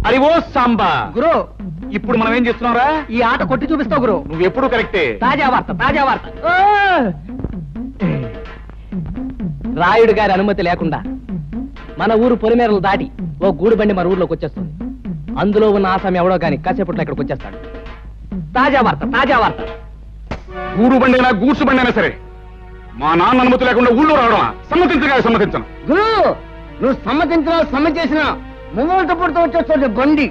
అది ఓ సాంబా గురు. ఇప్పుడు మనం ఏం చేస్తున్నావురా? ఈ ఆట కొట్టి చూపిస్తావు గురు. నువ్వు ఎప్పుడు కరెక్టే. తాజా వార్త, తాజా వార్త. రాయుడు గారి అనుమతి లేకుండా మన ఊరు పొలిమేరలు దాటి ఓ గూడు బండి మన ఊర్లోకి వచ్చేస్తుంది. అందులో ఉన్న ఆసామి ఎవడో కానీ కాసేపట్లో ఇక్కడికి వచ్చేస్తాడు. తాజా వార్త, తాజా వార్త. గూడు బండి అయినా గూడ్సు బండి అయినా సరే మా నాన్న అనుమతి లేకుండా ఊళ్ళో రావడమా? సమ్మతించగా సమ్మతించను. గురు, నువ్వు సమ్మతించినా సమ్మె చేసినా ముంగోట పుడుతూ వచ్చేస్తుంది బండి.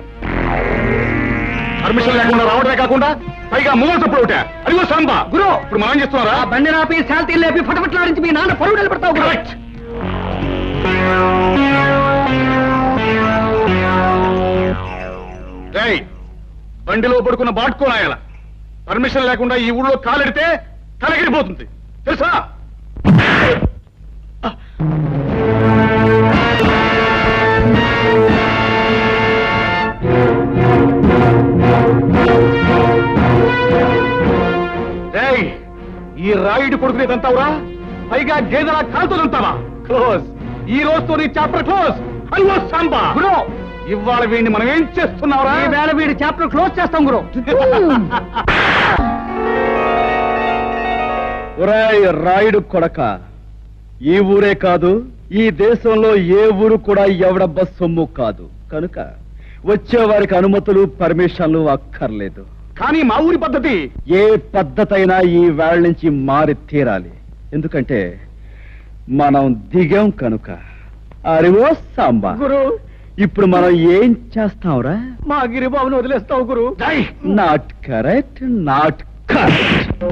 పర్మిషన్ లేకుండా రావడమే కాకుండా పైగా మూల తప్పుడు ఒకటే. అదిగో సాంబా గురు. ఇప్పుడు మనం ఏం చేస్తున్నారా? బండి నాపి శాంతి లేపి ఫటఫట్లాడించి మీ నాన్న పరువు నిలబెడతావు. కరెక్ట్. బండిలో పడుకున్న బాట్కోనాయాల పర్మిషన్ లేకుండా ఈ ఊళ్ళో కాలెడితే కలగిరిపోతుంది తెలుసా? ఈ రాయుడు కొడుకునేదంతావురా? పైగా గేదెలా కాలుతుంటావా? క్లోజ్. ఈ రోజుతో నీ చాప్టర్ క్లోజ్. అయ్యో సాంబా గురు, ఇవాళ వీడిని మనం ఏం చేస్తున్నావురా? ఈ వేళ వీడి చాప్టర్ క్లోజ్ చేస్తాం గురు. ఒరేయ్ రాయుడు కొడక, ఈ ఊరే కాదు ఈ దేశంలో ఏ ఊరు కూడా ఎవడబ్బ సొమ్ము కాదు. కనుక వచ్చేవారికి అనుమతులు పర్మిషన్లు అక్కర్లేదు. కానీ మా ఊరి పద్ధతి ఏ పద్ధతైనా ఈ వేళ నుంచి మారి తీరాలి. ఎందుకంటే మనం దిగాం కనుక. అరివో సాంబా గురు, ఇప్పుడు మనం ఏం చేస్తాంరా? మా గిరిబాబుని వదిలేస్తావు గురు. Not correct, not correct.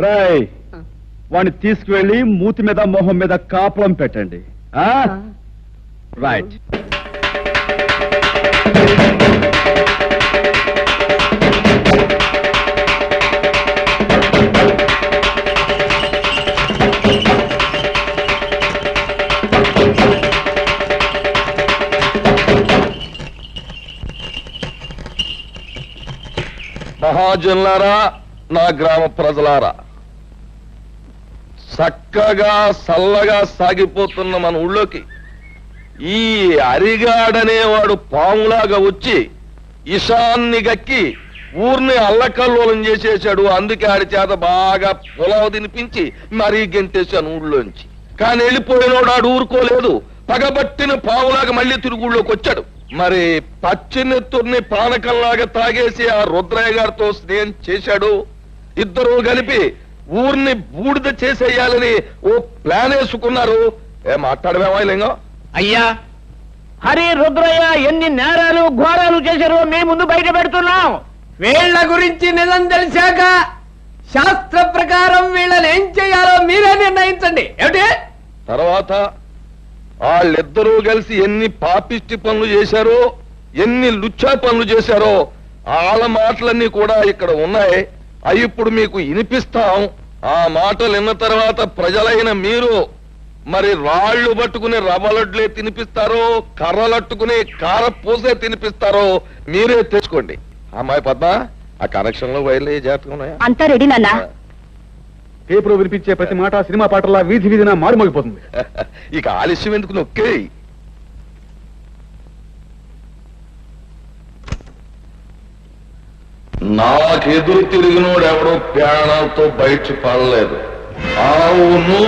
Rai, వాడిని తీసుకువెళ్ళి మూతి మీద మొహం మీద కాపలం పెట్టండి. రైట్. మహాజనులారా, నా గ్రామ ప్రజలారా, చక్కగా సల్లగా సాగిపోతున్న మన ఊళ్ళోకి ఈ అరిగాడనేవాడు పాములాగా వచ్చి ఇషాన్ని గక్కి ఊరిని అల్లకల్లోలం చేసేశాడు. అందుకే ఆడి చేత బాగా పొలావు తినిపించి మరీ గెంటేశాను ఊళ్ళోంచి. కానీ వెళ్ళిపోయినోడు ఆడు ఊరుకోలేదు. పగబట్టిన పావులాగా మళ్ళీ తిరుగుళ్ళోకి వచ్చాడు. మరి పచ్చినెత్తుర్ని పానకంలాగా తాగేసి ఆ రుద్రయ్య గారితో స్నేహం చేశాడు. ఇద్దరు కలిపి ఊరిని బూడిద చేసేయాలని ఓ ప్లాన్ వేసుకున్నారు. మాట్లాడమేమో లింగం? అయ్యా, హరి రుద్రయ్య ఎన్ని నేరాలు ఘోరాలు చేశారో మీ ముందు బయట పెడుతున్నాం. వీళ్ళ గురించి నిజం తెలిసాక శాస్త్ర ప్రకారం వీళ్ళని ఏం చేయాలో మీరే నిర్ణయించండి. ఏమిటి? తర్వాత వాళ్ళిద్దరూ కలిసి ఎన్ని పాపిష్టి పనులు చేశారో, ఎన్ని లుచ్చా పనులు చేశారో వాళ్ళ మాటలన్నీ కూడా ఇక్కడ ఉన్నాయి. అవి ఇప్పుడు మీకు వినిపిస్తాం. ఆ మాటలు విన్న తర్వాత ప్రజలైన మీరు మరి రాళ్లు పట్టుకుని రవ్వలడ్లే తినిపిస్తారో, కర్రలట్టుకుని కారపూసే తినిపిస్తారో మీరే తెచ్చుకోండి. అమ్మాయి పద్మ, ఆ కనెక్షన్ లో వైర్లు జాగ్రత్తగా ఉన్నాయా? అంతా రెడీ నాన్న. పేపర్ వినిపించే ప్రతి మాట సినిమా పాటలా వీధి వీధిన మారుమోగిపోతుంది. ఇక ఆలస్యం ఎందుకు, నొక్కే. నాకెదురు తిరిగినోడు ఎవడో ప్రాణాలతో బయట పడలేదు. అవును,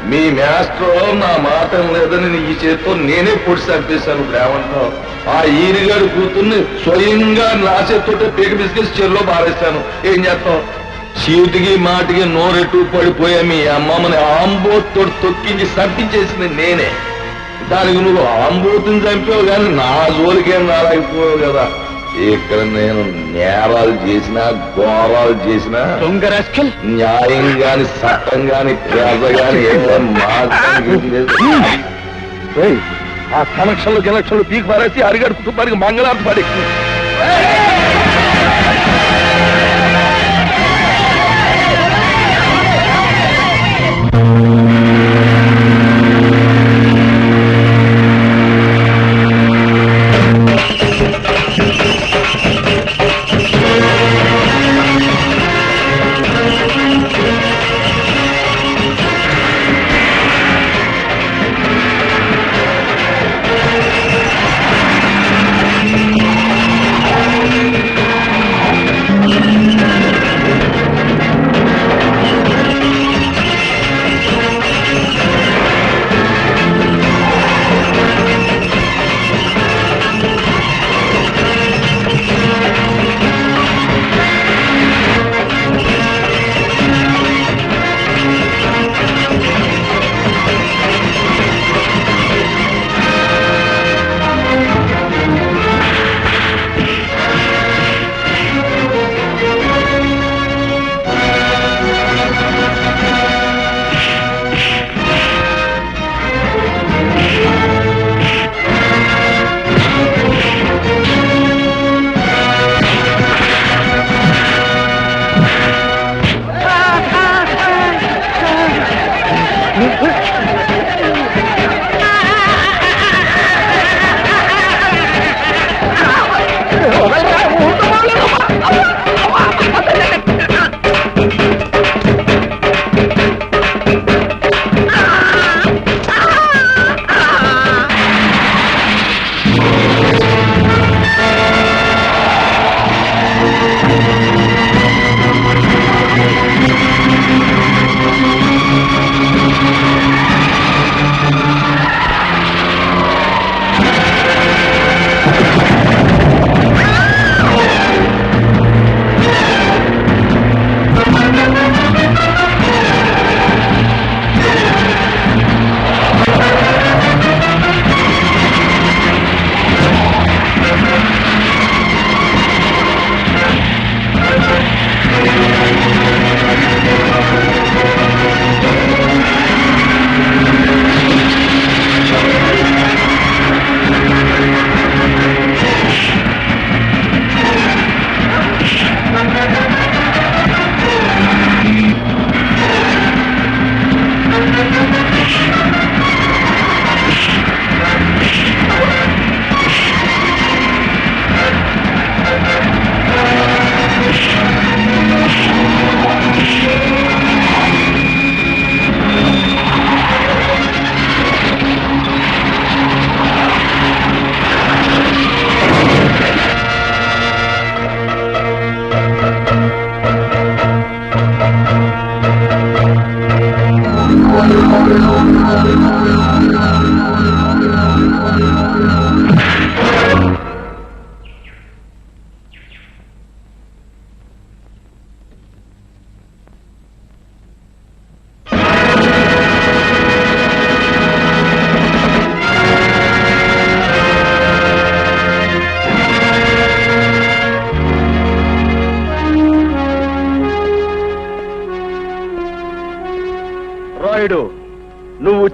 మీ మాస్టర్ నా మాట లేదని ఈ చేతితో నేనే పొడి చంపేశాను. ఇప్పుడు ఏమంటావు? ఆ ఈరిగాడి కూతుర్ని స్వయంగా నా చేతితోటే పీక బిస్కెట్స్ చెరులో పారేశాను. ఏం చేస్తావు? చీటికి మాటికి నోరెట్టు పడిపోయా మీ అమ్మమ్మని ఆంబోతో తొక్కించి చంపించేసింది నేనే. దానికి నువ్వు ఆంబోతుని చంపావు కానీ నా జోలికేం రాలేకపోయావు కదా. ఇక్కడ నేను నేరాలు చేసినా, ఘోరాలు చేసినా, న్యాయం గాని చట్టం గాని పేద గాని ఆ కనెక్షన్లు కనెక్షన్లు పీకి పారేసి అరిగడు కుటుంబానికి మంగళార్థం పడి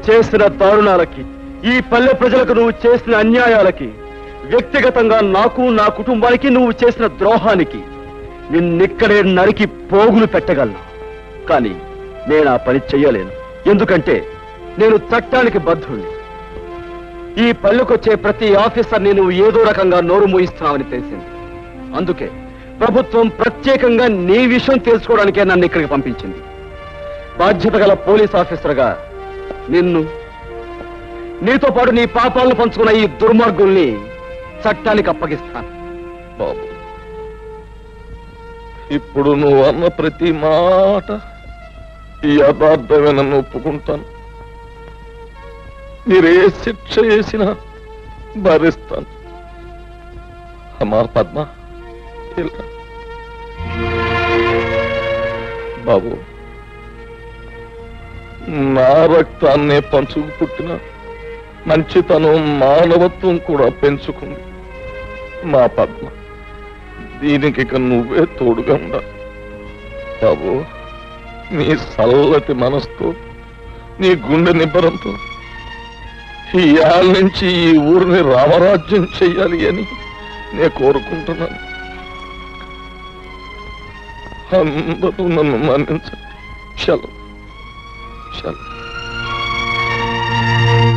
చేసిన దారుణాలకి, ఈ పల్లె ప్రజలకు నువ్వు చేసిన అన్యాయాలకి, వ్యక్తిగతంగా నాకు నా కుటుంబానికి నువ్వు చేసిన ద్రోహానికి నిన్నిక్కడే నరికి పోగులు పెట్టగలను. కానీ నేను ఆ పని చెయ్యలేను. ఎందుకంటే నేను చట్టానికి బద్ధుణ్ణి. ఈ పల్లెకొచ్చే ప్రతి ఆఫీసర్ని నువ్వు ఏదో రకంగా నోరు మూయిస్తున్నావని తెలిసింది. అందుకే ప్రభుత్వం ప్రత్యేకంగా నీ విషయం తెలుసుకోవడానికే నన్ను ఇక్కడికి పంపించింది. బాధ్యత గల పోలీస్ ఆఫీసర్గా నిన్ను, నీతో పాటు నీ పాపాలను పంచుకున్న ఈ దుర్మార్గుల్ని చట్టానికి అప్పగిస్తాను. బాబు, ఇప్పుడు నువ్వు అన్న ప్రతి మాట యథార్థమేనని ఒప్పుకుంటాను. మీరే శిక్ష చేసినా భరిస్తాను. అమ్మా పద్మ, ఇలా బాబు, నా రక్తాన్నే పంచుకు పుట్టిన మంచితనం, మానవత్వం కూడా పెంచుకుంది మా పద్మ. దీనికి ఇక నువ్వే తోడుగా ఉండాలి బాబు. నీ చల్లటి మనసుతో, నీ గుండె నిబ్బరంతో ఈ ఏళ్ళ నుంచి ఈ ఊరిని రామరాజ్యం చెయ్యాలి అని నేను కోరుకుంటున్నాను. అందరూ నన్ను మన్నించండి. చలో చలో.